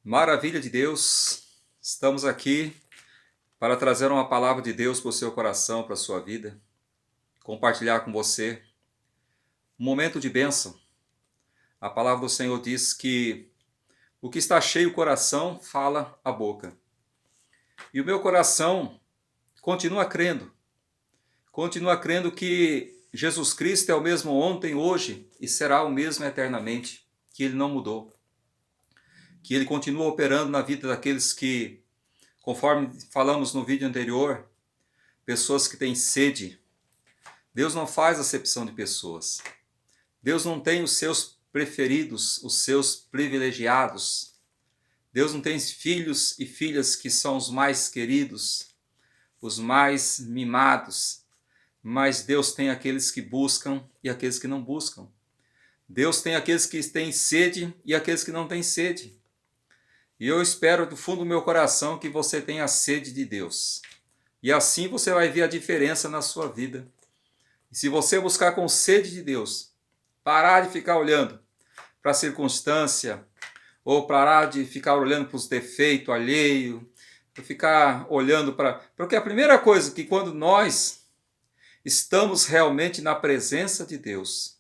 Maravilha de Deus, estamos aqui para trazer uma palavra de Deus para o seu coração, para a sua vida, compartilhar com você um momento de bênção. A palavra do Senhor diz que o que está cheio o coração fala a boca. E o meu coração continua crendo que Jesus Cristo é o mesmo ontem, hoje e será o mesmo eternamente, que Ele não mudou. Que Ele continua operando na vida daqueles que, conforme falamos no vídeo anterior, pessoas que têm sede. Deus não faz acepção de pessoas. Deus não tem os seus preferidos, os seus privilegiados. Deus não tem filhos e filhas que são os mais queridos, os mais mimados. Mas Deus tem aqueles que buscam e aqueles que não buscam. Deus tem aqueles que têm sede e aqueles que não têm sede. E eu espero do fundo do meu coração que você tenha sede de Deus. E assim você vai ver a diferença na sua vida. E se você buscar com sede de Deus, parar de ficar olhando para a circunstância, ou parar de ficar olhando para os defeitos alheios, ficar olhando para... Porque a primeira coisa que quando nós estamos realmente na presença de Deus,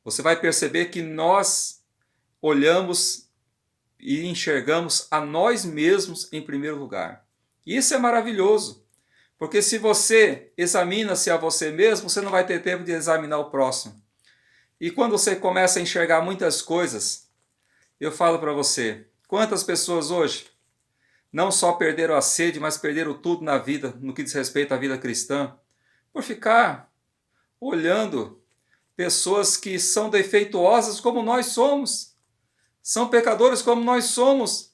você vai perceber que nós olhamos e enxergamos a nós mesmos em primeiro lugar. Isso é maravilhoso, porque se você examina-se a você mesmo, você não vai ter tempo de examinar o próximo. E quando você começa a enxergar muitas coisas, eu falo para você, quantas pessoas hoje não só perderam a sede, mas perderam tudo na vida, no que diz respeito à vida cristã, por ficar olhando pessoas que são defeituosas como nós somos. São pecadores como nós somos.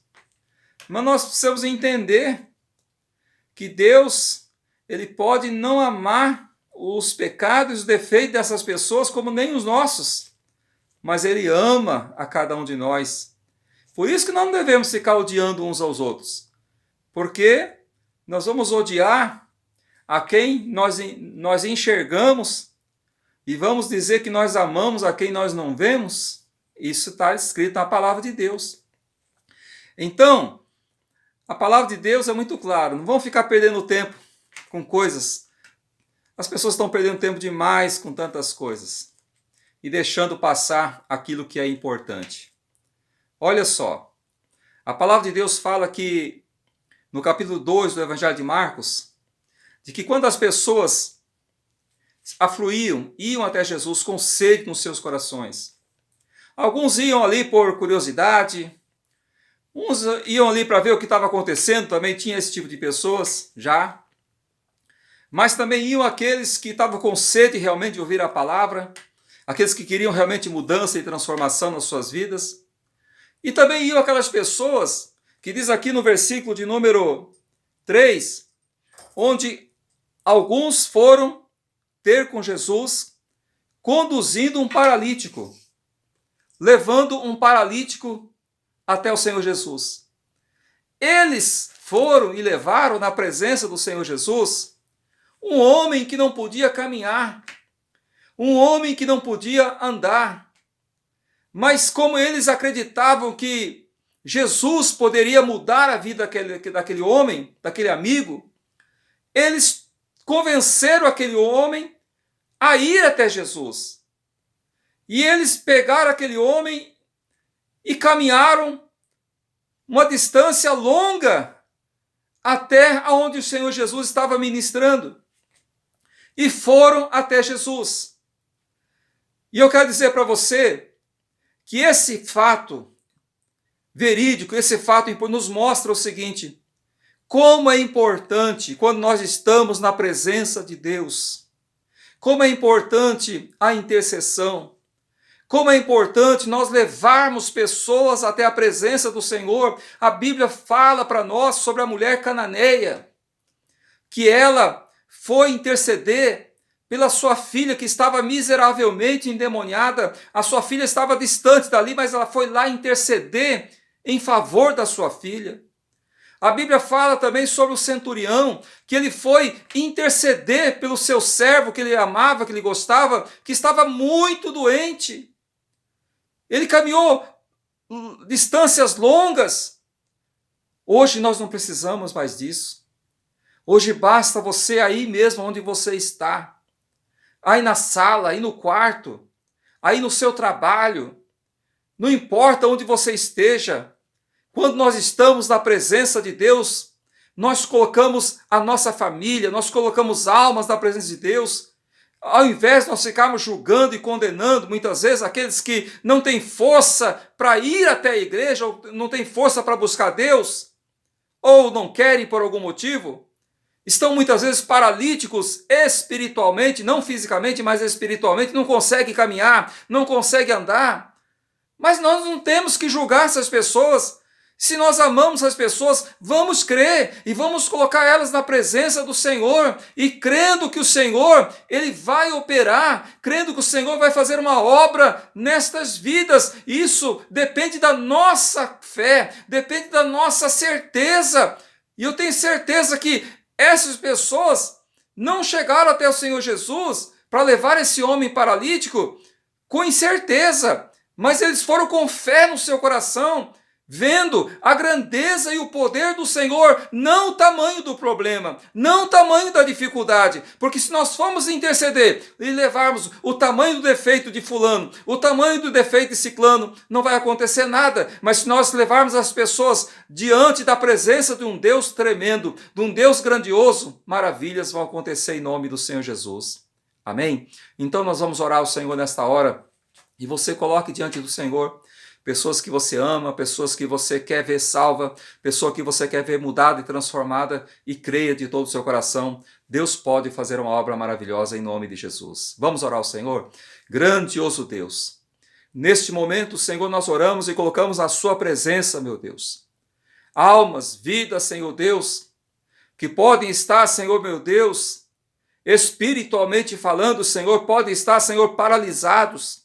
Mas nós precisamos entender que Deus, Ele pode não amar os pecados e os defeitos dessas pessoas como nem os nossos. Mas Ele ama a cada um de nós. Por isso que nós não devemos ficar odiando uns aos outros. Porque nós vamos odiar a quem nós enxergamos e vamos dizer que nós amamos a quem nós não vemos. Isso está escrito na palavra de Deus. Então, a palavra de Deus é muito clara. Não vão ficar perdendo tempo com coisas. As pessoas estão perdendo tempo demais com tantas coisas. E deixando passar aquilo que é importante. Olha só. A palavra de Deus fala que, no capítulo 2 do Evangelho de Marcos, de que quando as pessoas afluíam, iam até Jesus com sede nos seus corações, alguns iam ali por curiosidade, uns iam ali para ver o que estava acontecendo, também tinha esse tipo de pessoas já. Mas também iam aqueles que estavam com sede realmente de ouvir a palavra, aqueles que queriam realmente mudança e transformação nas suas vidas. E também iam aquelas pessoas que diz aqui no versículo de número 3, onde alguns foram ter com Jesus conduzindo um paralítico, levando um paralítico até o Senhor Jesus. Eles foram e levaram na presença do Senhor Jesus um homem que não podia caminhar, um homem que não podia andar. Mas como eles acreditavam que Jesus poderia mudar a vida daquele homem, daquele amigo, eles convenceram aquele homem a ir até Jesus. E eles pegaram aquele homem e caminharam uma distância longa até onde o Senhor Jesus estava ministrando. E foram até Jesus. E eu quero dizer para você que esse fato verídico, esse fato nos mostra o seguinte: como é importante quando nós estamos na presença de Deus, como é importante a intercessão, como é importante nós levarmos pessoas até a presença do Senhor. A Bíblia fala para nós sobre a mulher cananeia, que ela foi interceder pela sua filha que estava miseravelmente endemoniada. A sua filha estava distante dali, mas ela foi lá interceder em favor da sua filha. A Bíblia fala também sobre o centurião, que ele foi interceder pelo seu servo que ele amava, que ele gostava, que estava muito doente. Ele caminhou distâncias longas Hoje nós não precisamos mais disso. Hoje basta você aí mesmo onde você está, aí na sala, aí no quarto, aí no seu trabalho, não importa onde você esteja, quando nós estamos na presença de Deus, nós colocamos a nossa família, nós colocamos almas na presença de Deus, ao invés de nós ficarmos julgando e condenando muitas vezes aqueles que não têm força para ir até a igreja, ou não têm força para buscar Deus, ou não querem por algum motivo, estão muitas vezes paralíticos espiritualmente, não fisicamente, mas espiritualmente, não conseguem caminhar, não conseguem andar. Mas nós não temos que julgar essas pessoas. Se nós amamos as pessoas, vamos crer e vamos colocar elas na presença do Senhor e crendo que o Senhor, Ele vai operar, crendo que o Senhor vai fazer uma obra nestas vidas. Isso depende da nossa fé, depende da nossa certeza. E eu tenho certeza que essas pessoas não chegaram até o Senhor Jesus para levar esse homem paralítico com incerteza, mas eles foram com fé no seu coração, vendo a grandeza e o poder do Senhor, não o tamanho do problema, não o tamanho da dificuldade, porque se nós formos interceder e levarmos o tamanho do defeito de fulano, o tamanho do defeito de ciclano, não vai acontecer nada, mas se nós levarmos as pessoas diante da presença de um Deus tremendo, de um Deus grandioso, maravilhas vão acontecer em nome do Senhor Jesus. Amém? Então nós vamos orar ao Senhor nesta hora, e você coloque diante do Senhor pessoas que você ama, pessoas que você quer ver salva, pessoa que você quer ver mudada e transformada, e creia de todo o seu coração, Deus pode fazer uma obra maravilhosa em nome de Jesus. Vamos orar ao Senhor? Grandioso Deus, neste momento, Senhor, nós oramos e colocamos na sua presença, meu Deus, almas, vidas, Senhor Deus, que podem estar, Senhor meu Deus, espiritualmente falando, Senhor, podem estar, Senhor, paralisados,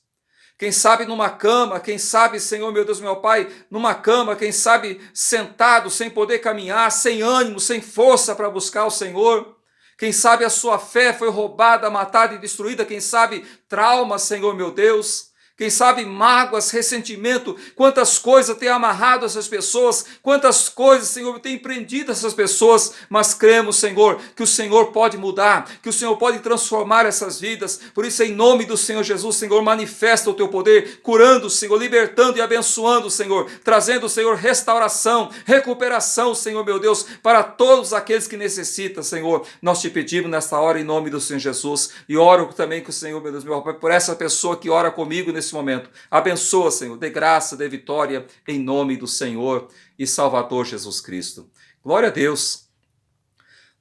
quem sabe numa cama, quem sabe, Senhor, meu Deus, meu Pai, numa cama, quem sabe sentado, sem poder caminhar, sem ânimo, sem força para buscar o Senhor. Quem sabe a sua fé foi roubada, matada e destruída, quem sabe traumas, Senhor, meu Deus. Quem sabe mágoas, ressentimento, quantas coisas tem amarrado essas pessoas, quantas coisas, Senhor, tem prendido essas pessoas, mas cremos, Senhor, que o Senhor pode mudar, que o Senhor pode transformar essas vidas. Por isso, em nome do Senhor Jesus, Senhor, manifesta o teu poder, curando, Senhor, libertando e abençoando, Senhor, trazendo, Senhor, restauração, recuperação, Senhor, meu Deus, para todos aqueles que necessitam, Senhor. Nós te pedimos nesta hora, em nome do Senhor Jesus, e oro também que o Senhor, meu Deus, meu Pai, por essa pessoa que ora comigo nesse momento. Abençoa, Senhor, dê graça, dê vitória, em nome do Senhor e Salvador Jesus Cristo. Glória a Deus.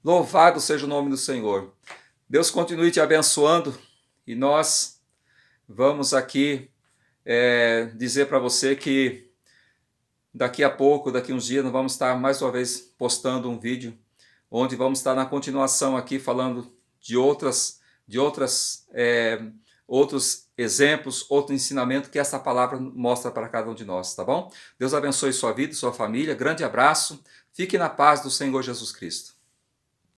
Louvado seja o nome do Senhor. Deus continue te abençoando e nós vamos aqui dizer para você que daqui a pouco, daqui uns dias, nós vamos estar mais uma vez postando um vídeo onde vamos estar na continuação aqui falando de outros exemplos, outro ensinamento que essa palavra mostra para cada um de nós, tá bom? Deus abençoe sua vida, sua família, grande abraço, fique na paz do Senhor Jesus Cristo.